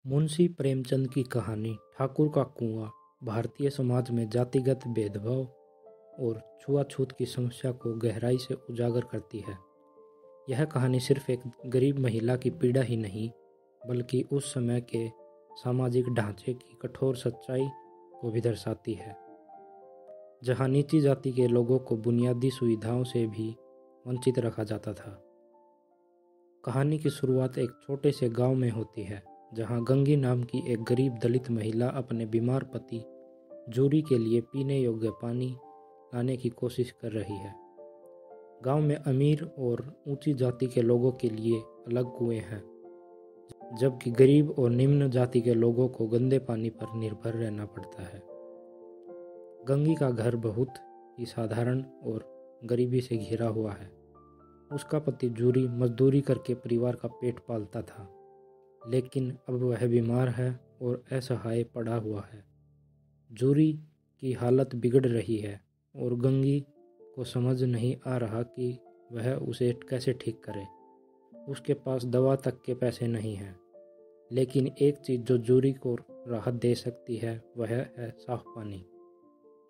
मुंशी प्रेमचंद की कहानी ठाकुर का कुआं भारतीय समाज में जातिगत भेदभाव और छुआछूत की समस्या को गहराई से उजागर करती है। यह कहानी सिर्फ एक गरीब महिला की पीड़ा ही नहीं, बल्कि उस समय के सामाजिक ढांचे की कठोर सच्चाई को भी दर्शाती है, जहां नीची जाति के लोगों को बुनियादी सुविधाओं से भी वंचित रखा जाता था। कहानी की शुरुआत एक छोटे से गांव में होती है, जहां गंगी नाम की एक गरीब दलित महिला अपने बीमार पति जूरी के लिए पीने योग्य पानी लाने की कोशिश कर रही है। गांव में अमीर और ऊंची जाति के लोगों के लिए अलग कुएं हैं, जबकि गरीब और निम्न जाति के लोगों को गंदे पानी पर निर्भर रहना पड़ता है। गंगी का घर बहुत ही साधारण और गरीबी से घिरा हुआ है। उसका पति जूरी मजदूरी करके परिवार का पेट पालता था, लेकिन अब वह बीमार है और असहाय पड़ा हुआ है। जूरी की हालत बिगड़ रही है और गंगी को समझ नहीं आ रहा कि वह उसे कैसे ठीक करे। उसके पास दवा तक के पैसे नहीं हैं, लेकिन एक चीज़ जो जूरी को राहत दे सकती है वह है साफ पानी,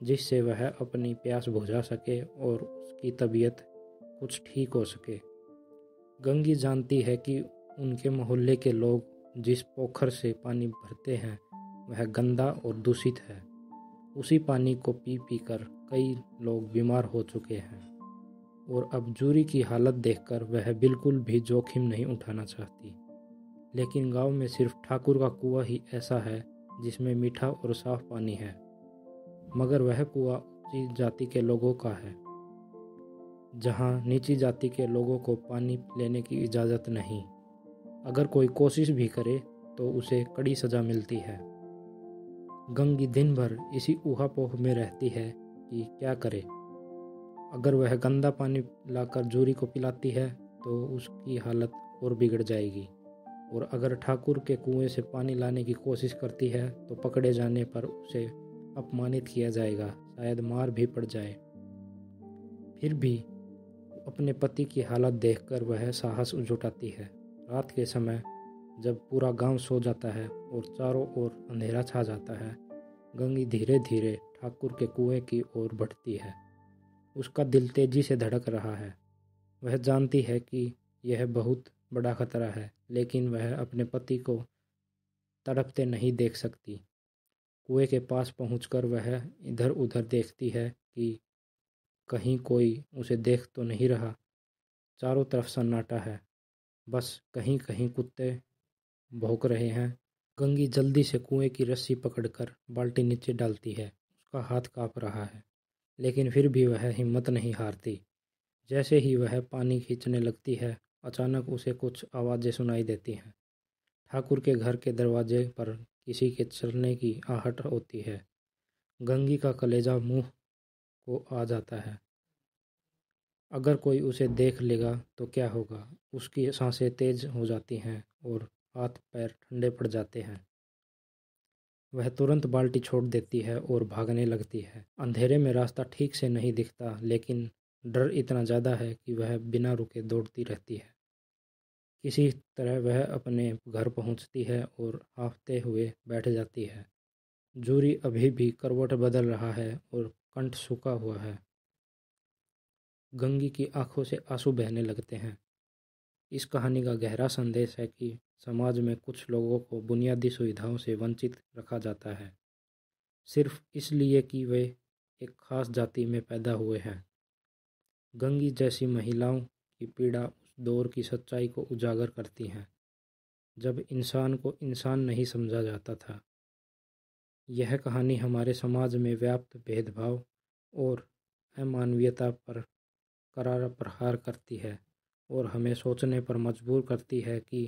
जिससे वह अपनी प्यास बुझा सके और उसकी तबीयत कुछ ठीक हो सके। गंगी जानती है कि उनके मोहल्ले के लोग जिस पोखर से पानी भरते हैं वह गंदा और दूषित है। उसी पानी को पी पी कर कई लोग बीमार हो चुके हैं और अब जूरी की हालत देखकर वह बिल्कुल भी जोखिम नहीं उठाना चाहती। लेकिन गांव में सिर्फ ठाकुर का कुआं ही ऐसा है जिसमें मीठा और साफ पानी है, मगर वह कुआं ऊंची जाति के लोगों का है, जहां नीची जाति के लोगों को पानी लेने की इजाज़त नहीं। अगर कोई कोशिश भी करे तो उसे कड़ी सज़ा मिलती है। गंगी दिन भर इसी ऊहापोह में रहती है कि क्या करे। अगर वह गंदा पानी लाकर जूरी को पिलाती है तो उसकी हालत और बिगड़ जाएगी, और अगर ठाकुर के कुएं से पानी लाने की कोशिश करती है तो पकड़े जाने पर उसे अपमानित किया जाएगा, शायद मार भी पड़ जाए। फिर भी अपने पति की हालत देखकर वह साहस जुटाती है। रात के समय जब पूरा गांव सो जाता है और चारों ओर अंधेरा छा जाता है, गंगी धीरे धीरे ठाकुर के कुएं की ओर बढ़ती है। उसका दिल तेजी से धड़क रहा है। वह जानती है कि यह बहुत बड़ा खतरा है, लेकिन वह अपने पति को तड़पते नहीं देख सकती। कुएं के पास पहुंचकर वह इधर उधर देखती है कि कहीं कोई उसे देख तो नहीं रहा। चारों तरफ सन्नाटा है, बस कहीं कहीं कुत्ते भौंक रहे हैं। गंगी जल्दी से कुएं की रस्सी पकड़कर बाल्टी नीचे डालती है। उसका हाथ कांप रहा है, लेकिन फिर भी वह हिम्मत नहीं हारती। जैसे ही वह पानी खींचने लगती है, अचानक उसे कुछ आवाज़ें सुनाई देती हैं। ठाकुर के घर के दरवाजे पर किसी के चलने की आहट होती है। गंगी का कलेजा मुंह को आ जाता है। अगर कोई उसे देख लेगा तो क्या होगा। उसकी सांसें तेज हो जाती हैं और हाथ पैर ठंडे पड़ जाते हैं। वह तुरंत बाल्टी छोड़ देती है और भागने लगती है। अंधेरे में रास्ता ठीक से नहीं दिखता, लेकिन डर इतना ज़्यादा है कि वह बिना रुके दौड़ती रहती है। किसी तरह वह अपने घर पहुंचती है और हांफते हुए बैठ जाती है। जूरी अभी भी करवट बदल रहा है और कंठ सूखा हुआ है। गंगी की आंखों से आंसू बहने लगते हैं। इस कहानी का गहरा संदेश है कि समाज में कुछ लोगों को बुनियादी सुविधाओं से वंचित रखा जाता है, सिर्फ इसलिए कि वे एक खास जाति में पैदा हुए हैं। गंगी जैसी महिलाओं की पीड़ा उस दौर की सच्चाई को उजागर करती हैं, जब इंसान को इंसान नहीं समझा जाता था। यह कहानी हमारे समाज में व्याप्त भेदभाव और अमानवीयता पर करारा प्रहार करती है और हमें सोचने पर मजबूर करती है कि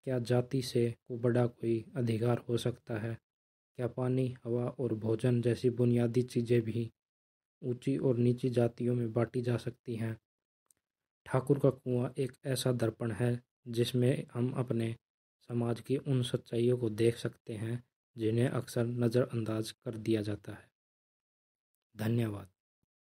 क्या जाति से को बड़ा कोई अधिकार हो सकता है। क्या पानी, हवा और भोजन जैसी बुनियादी चीज़ें भी ऊंची और नीची जातियों में बांटी जा सकती हैं। ठाकुर का कुआं एक ऐसा दर्पण है जिसमें हम अपने समाज की उन सच्चाइयों को देख सकते हैं जिन्हें अक्सर नज़रअंदाज कर दिया जाता है। धन्यवाद।